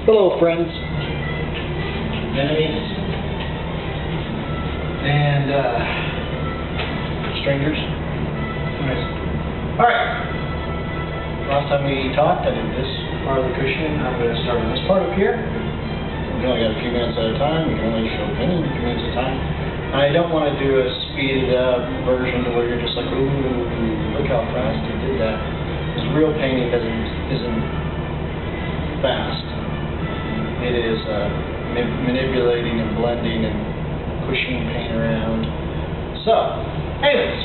Hello, friends, enemies, and strangers. Alright, last time we talked, I did this part of the cushion. I'm going to start on this part up here. We only got a few minutes at a time. We can only show Penny a few minutes at a time. I don't want to do a speeded up version where you're just like, ooh, look how fast he did that. Because real painting isn't fast. It is manipulating and blending and pushing paint around. So, anyways,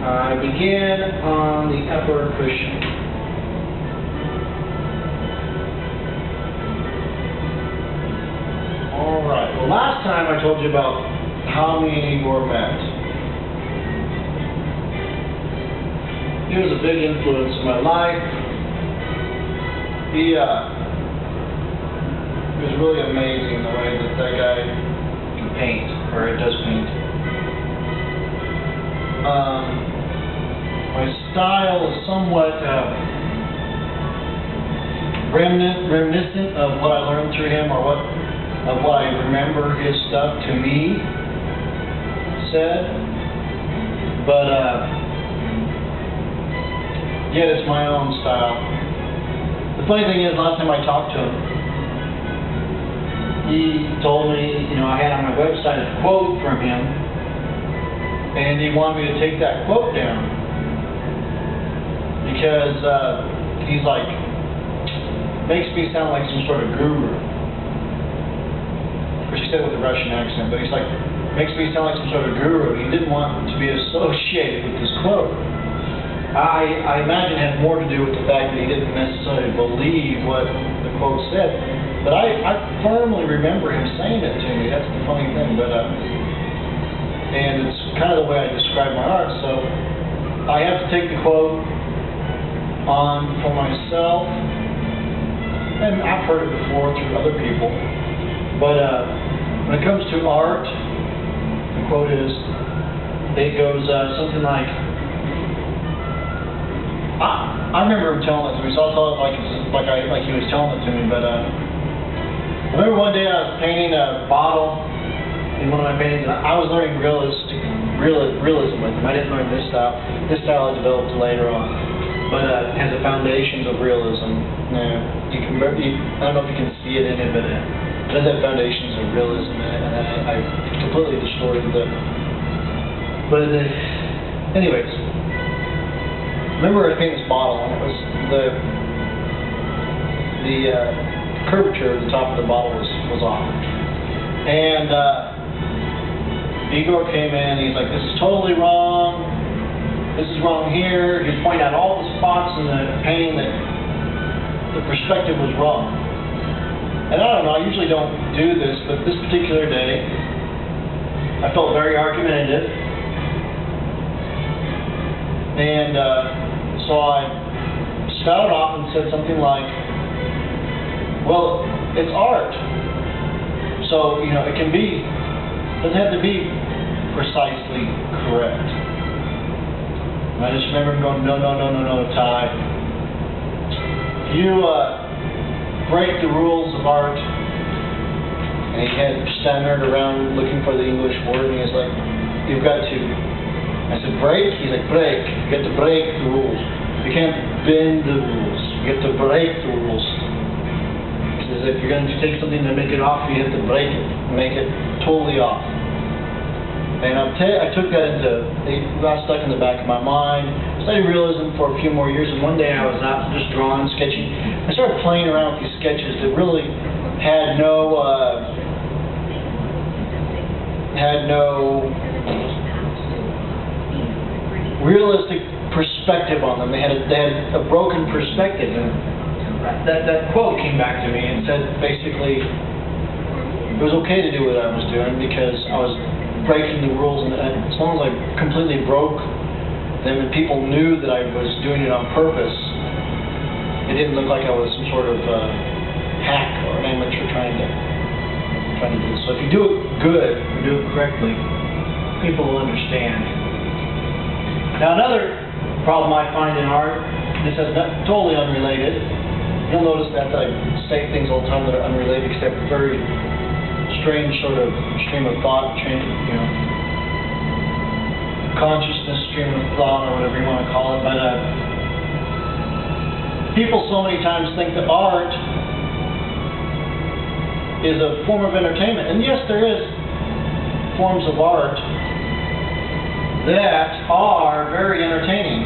I begin on the upper cushion. Alright, well last time I told you about how me and Igor met. He was a big influence in my life. It was really amazing the way that guy can paint, or does paint. My style is somewhat reminiscent of what I learned through him, or what I remember his stuff to me said. But yet it's my own style. The funny thing is, last time I talked to him, he told me, I had on my website a quote from him, and he wanted me to take that quote down because he's like, makes me sound like some sort of guru. Of course, he said it with a Russian accent, but he's like, makes me sound like some sort of guru. He didn't want to be associated with this quote. I imagine it had more to do with the fact that he didn't necessarily believe what the quote said. But I firmly remember him saying it to me. That's the funny thing. But and it's kind of the way I describe my art. So I have to take the quote on for myself. And I've heard it before through other people. But when it comes to art, the quote is, it goes something like, I remember him telling it to me, so I'll tell it like he was telling it to me. But I remember one day I was painting a bottle in one of my paintings, and I was learning realism with him. I didn't learn this style. This style I developed later on, but it has the foundations of realism. I don't know if you can see it in it, but it does have foundations of realism in it, and I completely distorted it. But anyways. Remember I painted this bottle, and it was the curvature of the top of the bottle was off. And Igor came in, and he's like, this is totally wrong. This is wrong here. He's pointing out all the spots in the painting that the perspective was wrong. And I don't know, I usually don't do this, but this particular day, I felt very argumentative. And so I spouted off and said something like, well, it's art. So, it doesn't have to be precisely correct. And I just remember him going, no, Ty. You break the rules of art. And he had stammered around looking for the English word, and he was like, you've got to. I said, break? He's like, break. You have to break the rules. You can't bend the rules. You have to break the rules. He says, if you're going to take something to make it off, you have to break it. Make it totally off. And I took that it got stuck in the back of my mind. I studied realism for a few more years, and one day I was out just drawing, sketching. I started playing around with these sketches that really had no realistic perspective on them. They had a broken perspective, and that quote came back to me and said basically it was okay to do what I was doing because I was breaking the rules, and as long as I completely broke them and people knew that I was doing it on purpose, it didn't look like I was some sort of hack or an amateur trying to do this. So if you do it good, you do it correctly, people will understand. Now another problem I find in art, this is totally unrelated, You'll notice that I say things all the time that are unrelated, except very strange sort of stream of thought, consciousness, stream of thought, or whatever you want to call it. But people so many times think that art is a form of entertainment. And yes, there is forms of art that are very entertaining.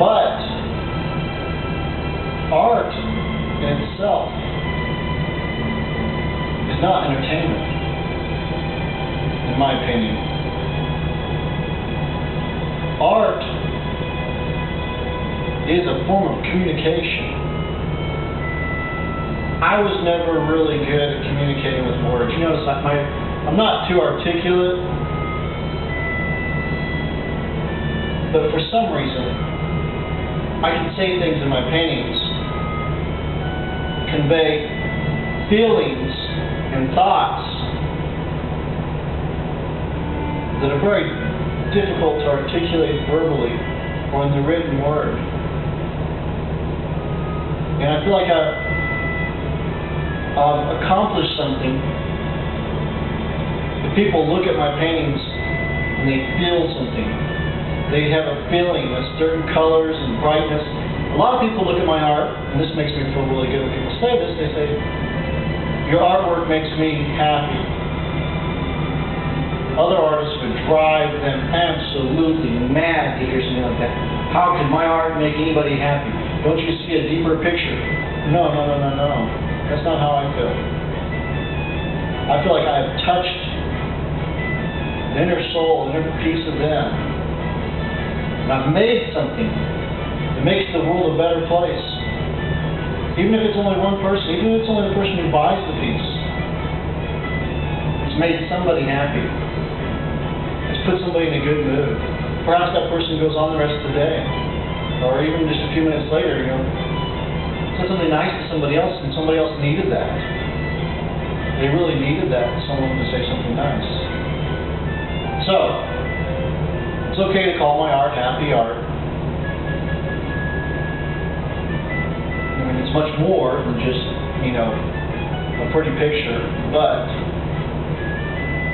But art in itself is not entertainment, in my opinion. Art is a form of communication. I was never really good at communicating with words. You notice I'm not too articulate, but for some reason, I can say things in my paintings, convey feelings and thoughts that are very difficult to articulate verbally or in the written word. And I feel like I've accomplished something. If people look at my paintings and they feel something, they have a feeling with certain colors and brightness. A lot of people look at my art, and this makes me feel really good when people say this. They say, your artwork makes me happy. Other artists would drive them absolutely mad to hear something like that. How can my art make anybody happy? Don't you see a deeper picture? No. That's not how I feel. I feel like I've touched the inner soul and every piece of them. And I've made something that makes the world a better place. Even if it's only one person, even if it's only the person who buys the piece. It's made somebody happy. It's put somebody in a good mood. Perhaps that person goes on the rest of the day. Or even just a few minutes later, said something nice to somebody else, and somebody else needed that. They really needed that, someone to say something nice. So, it's okay to call my art happy art. I mean, it's much more than just, a pretty picture, but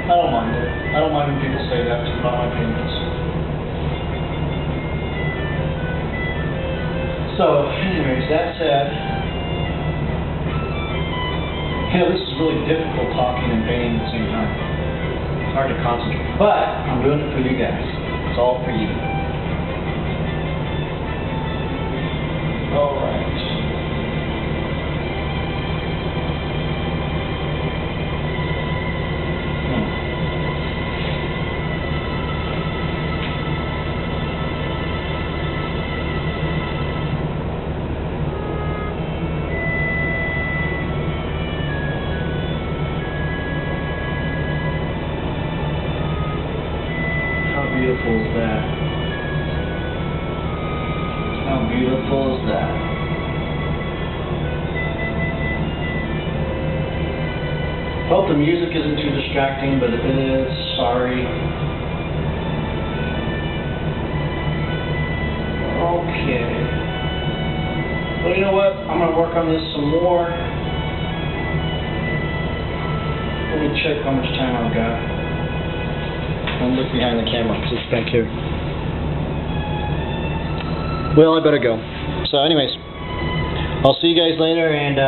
I don't mind it. I don't mind when people say that about my paintings. So, anyways, that said, this is really difficult talking and painting at the same time. It's hard to concentrate. But I'm doing it for you guys. It's all for you. All right. How beautiful is that? How beautiful is that? Hope the music isn't too distracting, but if it is, sorry. Okay. Well, you know what? I'm going to work on this some more. Let me check how much time I've got. I'll look behind the camera because it's back here. Well, I better go. So anyways, I'll see you guys later, and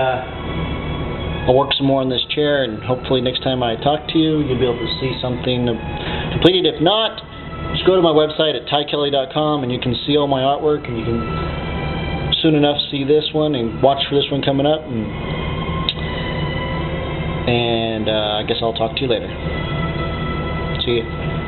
I'll work some more on this chair, and hopefully next time I talk to you, you'll be able to see something completed. If not, just go to my website at tyakelly.com, and you can see all my artwork, and you can soon enough see this one and watch for this one coming up, and I guess I'll talk to you later. See you.